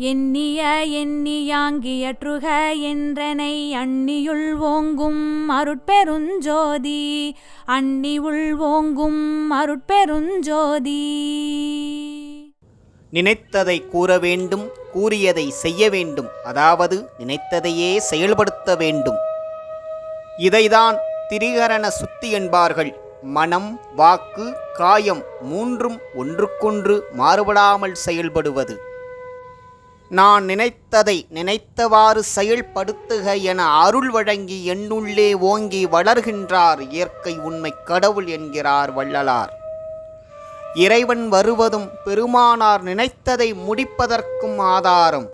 எண்ணிய எண்ணியாங்கியற்றுக என்றனை அண்ணியுள் ஓங்கும் அருட்பெருஞ்சோதி அண்ணி உள் ஓங்கும் அருட்பெருஞ்சோதி. நினைத்ததை கூற வேண்டும், கூறியதை செய்ய வேண்டும், அதாவது நினைத்ததையே செயல்படுத்த வேண்டும். இதைதான் திரிகரண சுத்தி என்பார்கள். மனம், வாக்கு, காயம் மூன்றும் ஒன்றுக்கொன்று மாறுபடாமல் செயல்படுவது. நான் நினைத்ததை நினைத்தவாறு செயல்படுத்துக என அருள் வழங்கி என்னுள்ளே ஓங்கி வளர்கின்றார் இயற்கை உண்மை கடவுள் என்கிறார் வள்ளலார். இறைவன் வருவதும் பெருமானார் நினைத்ததை முடிப்பதற்கும் ஆதாரம்.